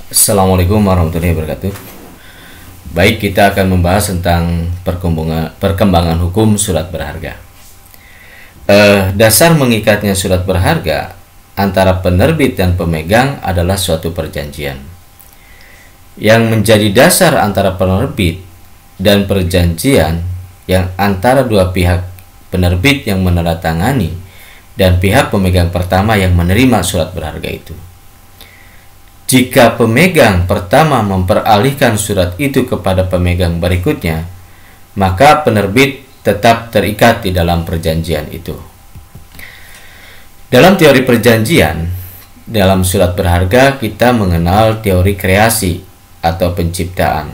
Assalamualaikum warahmatullahi wabarakatuh. Baik, kita akan membahas tentang perkembangan hukum surat berharga. Dasar mengikatnya surat berharga antara penerbit dan pemegang adalah suatu perjanjian. Yang menjadi dasar antara penerbit dan perjanjian yang antara dua pihak, penerbit yang menandatangani dan pihak pemegang pertama yang menerima surat berharga itu. Jika pemegang pertama memperalihkan surat itu kepada pemegang berikutnya, maka penerbit tetap terikat di dalam perjanjian itu. Dalam teori perjanjian, dalam surat berharga kita mengenal teori kreasi atau penciptaan.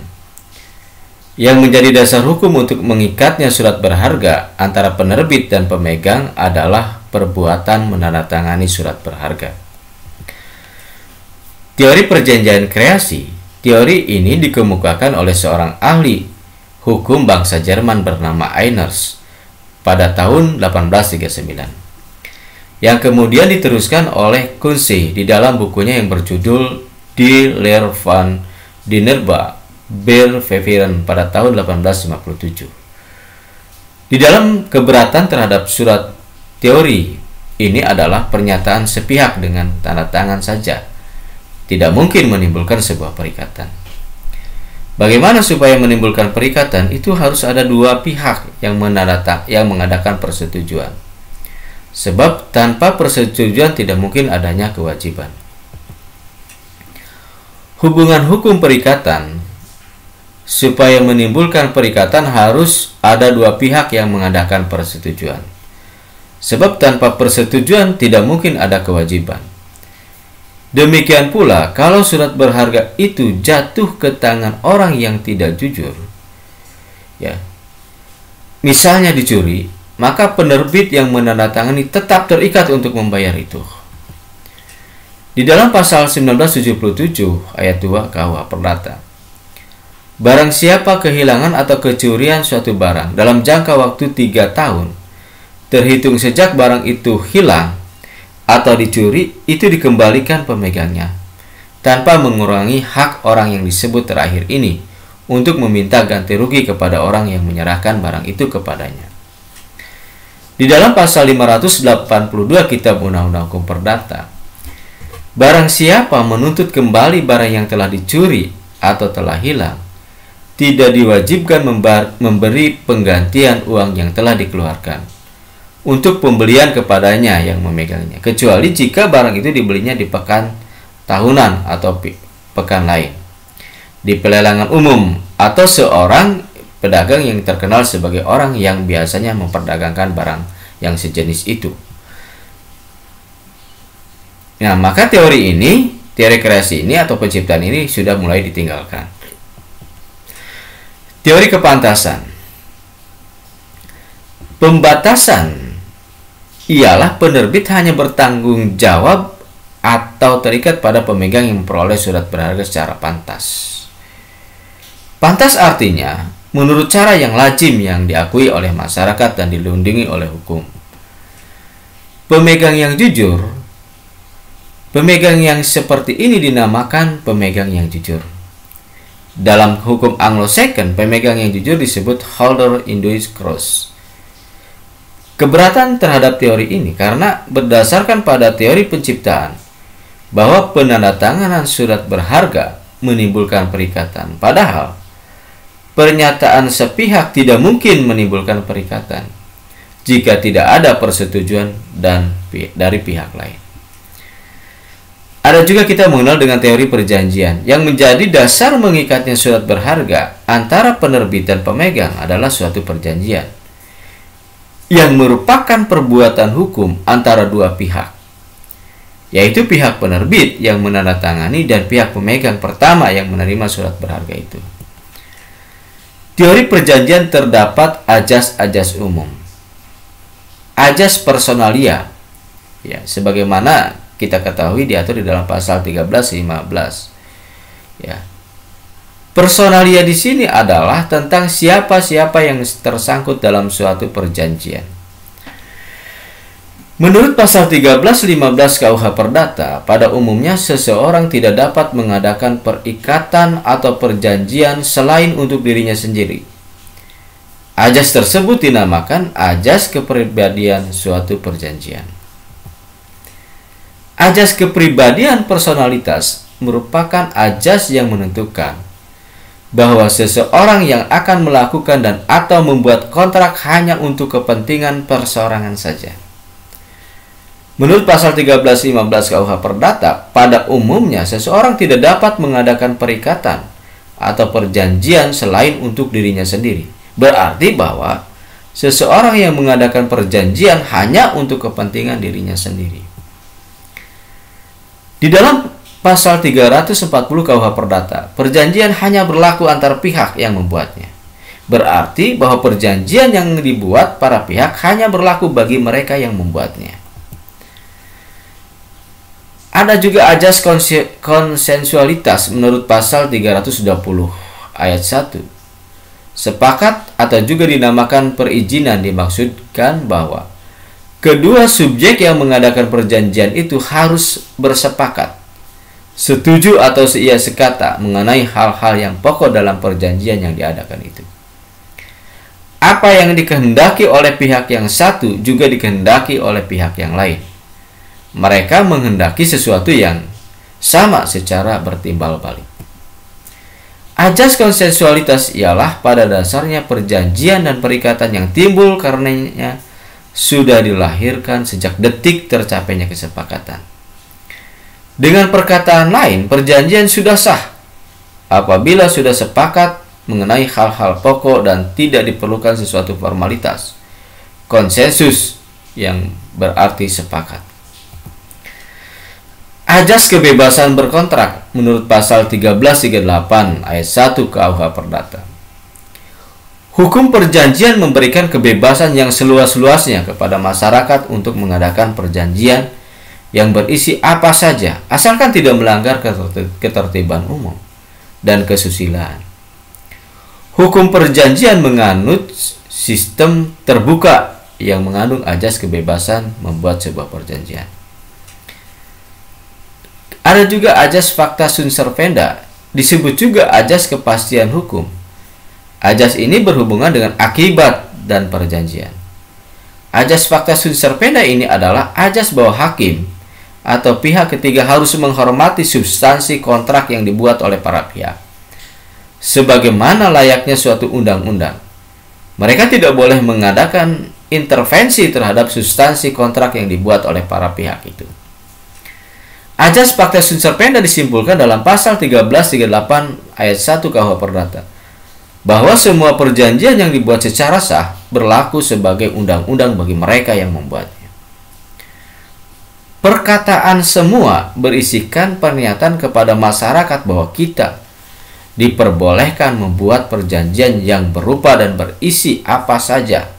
Yang menjadi dasar hukum untuk mengikatnya surat berharga antara penerbit dan pemegang adalah perbuatan menandatangani surat berharga. Teori perjanjian kreasi, teori ini dikemukakan oleh seorang ahli hukum bangsa Jerman bernama Einers pada tahun 1839, yang kemudian diteruskan oleh Kunze di dalam bukunya yang berjudul Die Lehre van Dinerba Beweisen pada tahun 1857. Di dalam keberatan terhadap surat teori ini adalah pernyataan sepihak dengan tanda tangan saja, tidak mungkin menimbulkan sebuah perikatan. Bagaimana supaya menimbulkan perikatan? Itu harus ada dua pihak yang mengadakan persetujuan. Sebab tanpa persetujuan tidak mungkin adanya kewajiban. Hubungan hukum perikatan, supaya menimbulkan perikatan harus ada dua pihak yang mengadakan persetujuan. Sebab tanpa persetujuan tidak mungkin ada kewajiban. Demikian pula, kalau surat berharga itu jatuh ke tangan orang yang tidak jujur, ya, misalnya dicuri, maka penerbit yang menandatangani tetap terikat untuk membayar itu. Di dalam pasal 1977 ayat 2 KUH Perdata, barang siapa kehilangan atau kecurian suatu barang dalam jangka waktu 3 tahun, terhitung sejak barang itu hilang atau dicuri, itu dikembalikan pemegangnya tanpa mengurangi hak orang yang disebut terakhir ini untuk meminta ganti rugi kepada orang yang menyerahkan barang itu kepadanya. Di dalam pasal 582 Kitab Undang-Undang Hukum Perdata, barang siapa menuntut kembali barang yang telah dicuri atau telah hilang, tidak diwajibkan memberi penggantian uang yang telah dikeluarkan untuk pembelian kepadanya yang memegangnya, kecuali jika barang itu dibelinya di pekan tahunan atau pekan lain, di pelelangan umum, atau seorang pedagang yang terkenal sebagai orang yang biasanya memperdagangkan barang yang sejenis itu. Nah, maka teori kreasi ini atau penciptaan ini sudah mulai ditinggalkan. Teori kepantasan. Pembatasan ialah penerbit hanya bertanggung jawab atau terikat pada pemegang yang memperoleh surat berharga secara pantas. Pantas artinya menurut cara yang lazim yang diakui oleh masyarakat dan dilindungi oleh hukum. Pemegang yang jujur, pemegang yang seperti ini dinamakan pemegang yang jujur. Dalam hukum Anglo-Saxon, pemegang yang jujur disebut holder in dues clause. Keberatan terhadap teori ini karena berdasarkan pada teori penciptaan bahwa penandatanganan surat berharga menimbulkan perikatan, padahal pernyataan sepihak tidak mungkin menimbulkan perikatan jika tidak ada persetujuan dari pihak lain. Ada juga kita mengenal dengan teori perjanjian yang menjadi dasar mengikatnya surat berharga antara penerbit dan pemegang adalah suatu perjanjian yang merupakan perbuatan hukum antara dua pihak, yaitu pihak penerbit yang menandatangani dan pihak pemegang pertama yang menerima surat berharga itu. Teori perjanjian terdapat ajas-ajas umum, ajas personalia, ya, sebagaimana kita ketahui diatur di dalam pasal 13-15, ya. Personalia di sini adalah tentang siapa-siapa yang tersangkut dalam suatu perjanjian. Menurut pasal 13-15 KUH Perdata, pada umumnya seseorang tidak dapat mengadakan perikatan atau perjanjian selain untuk dirinya sendiri. Ajas tersebut dinamakan ajas kepribadian suatu perjanjian. Ajas kepribadian personalitas merupakan ajas yang menentukan bahwa seseorang yang akan melakukan dan atau membuat kontrak hanya untuk kepentingan perseorangan saja. Menurut pasal 13-15 KUH Perdata, pada umumnya seseorang tidak dapat mengadakan perikatan atau perjanjian selain untuk dirinya sendiri. Berarti bahwa seseorang yang mengadakan perjanjian hanya untuk kepentingan dirinya sendiri. Di dalam pasal 340 KUH Perdata, perjanjian hanya berlaku antar pihak yang membuatnya. Berarti bahwa perjanjian yang dibuat para pihak hanya berlaku bagi mereka yang membuatnya. Ada juga ajas konsensualitas menurut pasal 320 ayat 1. Sepakat atau juga dinamakan perizinan dimaksudkan bahwa kedua subjek yang mengadakan perjanjian itu harus bersepakat, setuju atau seia sekata mengenai hal-hal yang pokok dalam perjanjian yang diadakan itu. Apa yang dikehendaki oleh pihak yang satu juga dikehendaki oleh pihak yang lain. Mereka menghendaki sesuatu yang sama secara bertimbal balik. Ajas konsensualitas ialah pada dasarnya perjanjian dan perikatan yang timbul karenanya sudah dilahirkan sejak detik tercapainya kesepakatan. Dengan perkataan lain, perjanjian sudah sah apabila sudah sepakat mengenai hal-hal pokok dan tidak diperlukan sesuatu formalitas. Konsensus yang berarti sepakat. Ajas kebebasan berkontrak menurut pasal 1338 ayat 1 KUH Perdata. Hukum perjanjian memberikan kebebasan yang seluas-luasnya kepada masyarakat untuk mengadakan perjanjian yang berisi apa saja, asalkan tidak melanggar ketertiban umum dan kesusilaan. Hukum perjanjian menganut sistem terbuka yang mengandung ajas kebebasan membuat sebuah perjanjian. Ada juga ajas facta sunt servanda, disebut juga ajas kepastian hukum. Ajas ini berhubungan dengan akibat dan perjanjian. Ajas facta sunt servanda ini adalah ajas bahwa hakim atau pihak ketiga harus menghormati substansi kontrak yang dibuat oleh para pihak, sebagaimana layaknya suatu undang-undang. Mereka tidak boleh mengadakan intervensi terhadap substansi kontrak yang dibuat oleh para pihak itu. Ajas facta sunt servanda disimpulkan dalam pasal 1338 ayat 1 KUH Perdata bahwa semua perjanjian yang dibuat secara sah berlaku sebagai undang-undang bagi mereka yang membuatnya. Perkataan semua berisikan pernyataan kepada masyarakat bahwa kita diperbolehkan membuat perjanjian yang berupa dan berisi apa saja,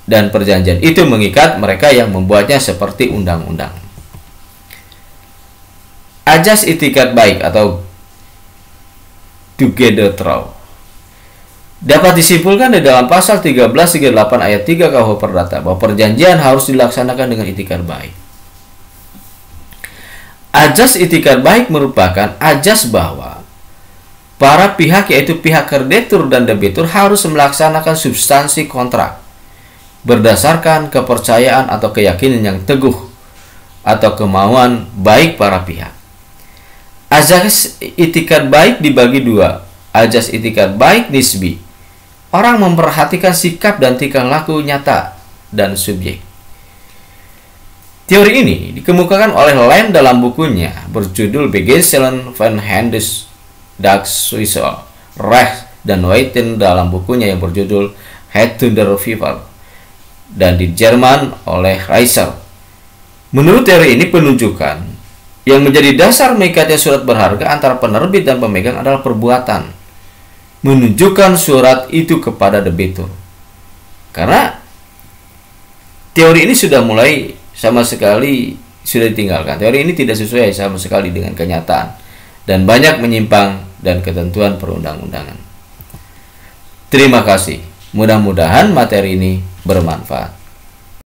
dan perjanjian itu mengikat mereka yang membuatnya seperti undang-undang. Ajas itikat baik atau Tugendetrouw dapat disimpulkan di dalam pasal 1338 ayat 3 KUH Perdata bahwa perjanjian harus dilaksanakan dengan itikat baik. Ajas itikat baik merupakan ajas bahwa para pihak, yaitu pihak kreditur dan debitur, harus melaksanakan substansi kontrak berdasarkan kepercayaan atau keyakinan yang teguh atau kemauan baik para pihak. Ajas itikat baik dibagi dua. Ajas itikat baik nisbi, orang memperhatikan sikap dan tingkah laku nyata dan subjek. Teori ini dikemukakan oleh Lem dalam bukunya berjudul Beginselen van Hendes Dag Suisel Recht dan Weiten dalam bukunya yang berjudul Het to der Vival dan di Jerman oleh Reiser. Menurut teori ini, penunjukan yang menjadi dasar mengikatnya surat berharga antara penerbit dan pemegang adalah perbuatan menunjukkan surat itu kepada debitur. Karena teori ini sudah mulai sama sekali sudah ditinggalkan. Teori ini tidak sesuai sama sekali dengan kenyataan dan banyak menyimpang dan ketentuan perundang-undangan. Terima kasih. Mudah-mudahan materi ini bermanfaat.